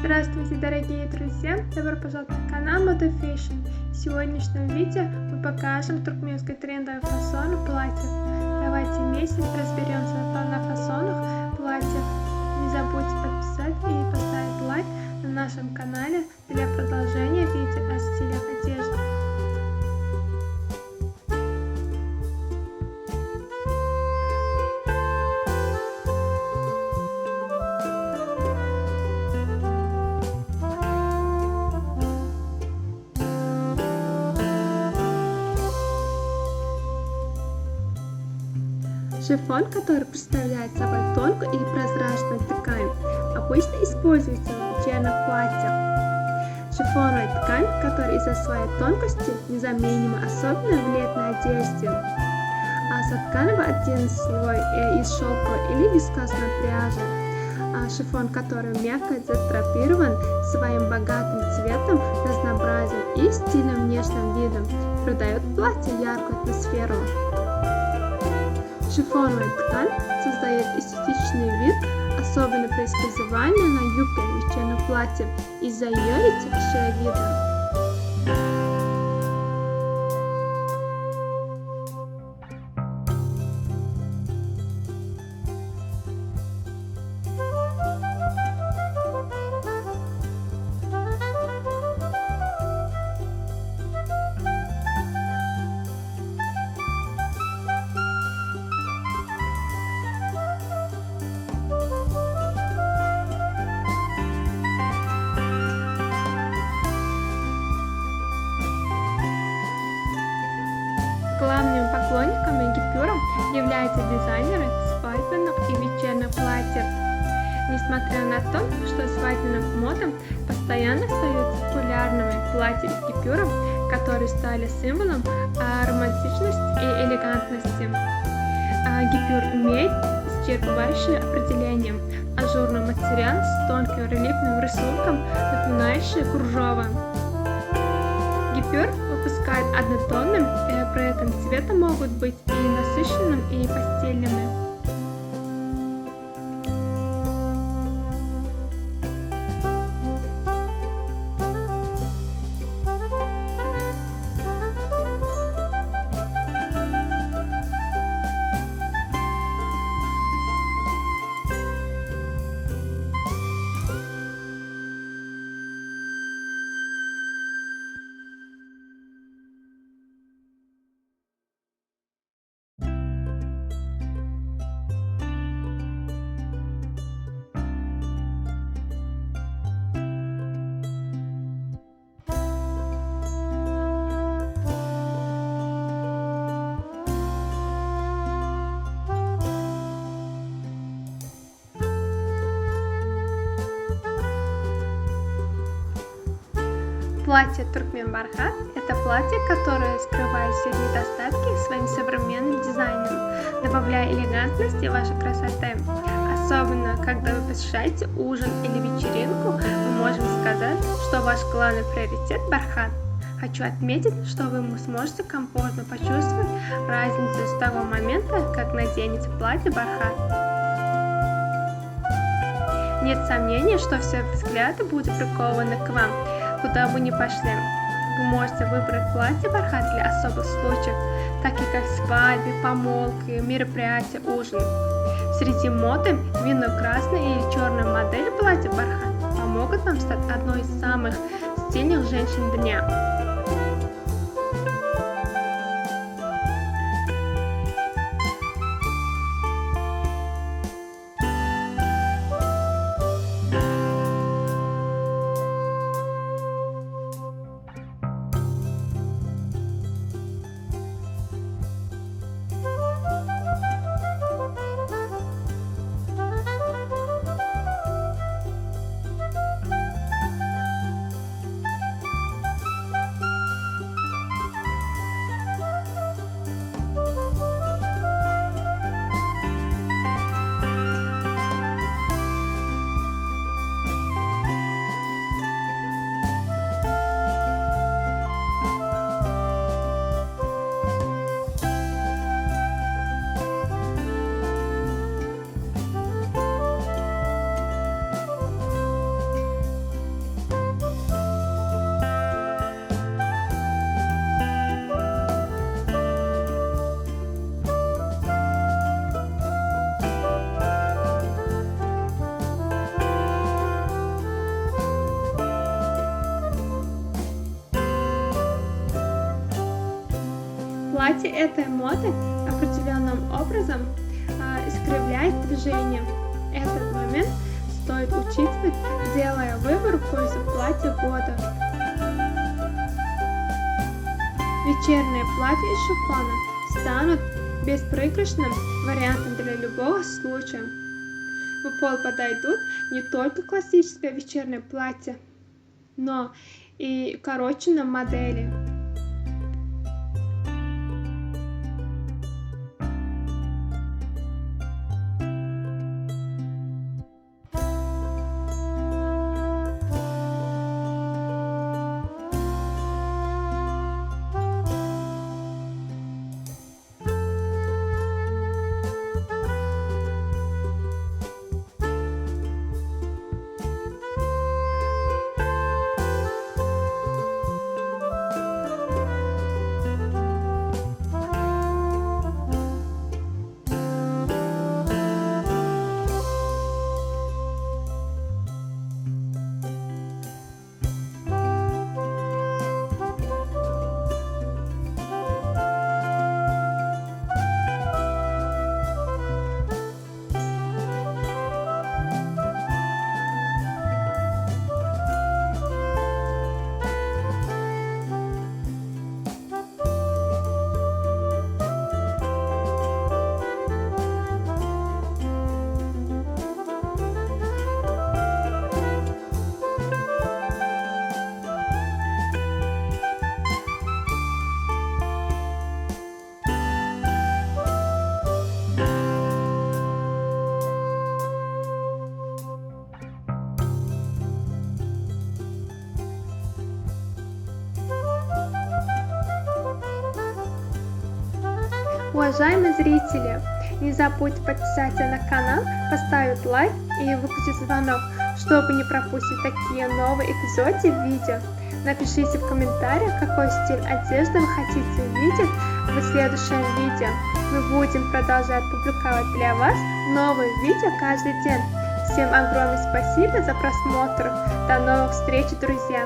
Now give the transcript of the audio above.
Здравствуйте, дорогие друзья! Добро пожаловать на канал Moda Fashion. В сегодняшнем видео мы покажем туркменский трендовый фасон платьев. Давайте вместе разберемся на фасонах платьев. Не забудьте подписать и поставить лайк на нашем канале для продолжения видео о стилях одежды. Шифон, который представляет собой тонкую и прозрачную ткань, обычно используется в вечерних платьях. Шифоновая ткань, которая из-за своей тонкости незаменима, особенно в летной одежде. А сотканного отделан слой из шелковой или вискозной пряжи. Шифон, который мягко задрапирован своим богатым цветом, разнообразием и стильным внешним видом, придает платью яркую атмосферу. Шифоновая ткань создает эстетичный вид, особенно при использовании на юбке вечерних платьев из-за ее летящего вида. Главными поклонниками гипюра являются дизайнеры свадебных и вечерних платьев. Несмотря на то, что свадебная мода постоянно остаются популярными, платья из гипюра, которые стали символом романтичности и элегантности. Гипюр имеет исчерпывающее определение – ажурный материал с тонким рельефным рисунком, напоминающий кружево. Гипюр выпускает однотонным, при этом цвета могут быть и насыщенным, и пастельными. Платье Туркмен Бархат – это платье, которое скрывает все недостатки своим современным дизайном, добавляя элегантности вашей красоты. Особенно, когда вы посещаете ужин или вечеринку, мы можем сказать, что ваш главный приоритет – бархат. Хочу отметить, что вы сможете комфортно почувствовать разницу с того момента, как наденете платье бархат. Нет сомнений, что все взгляды будут прикованы к вам, куда бы ни пошли. Вы можете выбрать платье бархат для особых случаев, таких как свадьбы, помолвки, мероприятия, ужин. Среди моды винно-красная или черная модель платья бархат помогут вам стать одной из самых стильных женщин дня. Платье этой моды определенным образом искривляет движение. Этот момент стоит учитывать, делая выбор в пользу платья года. Вечерние платья из шифона станут беспроигрышным вариантом для любого случая. В пол подойдут не только классическое вечернее платье, но и укороченные модели. Уважаемые зрители, не забудьте подписаться на канал, поставить лайк и выключить звонок, чтобы не пропустить такие новые эпизоды видео. Напишите в комментариях, какой стиль одежды вы хотите видеть в следующем видео. Мы будем продолжать публиковать для вас новые видео каждый день. Всем огромное спасибо за просмотр. До новых встреч, друзья!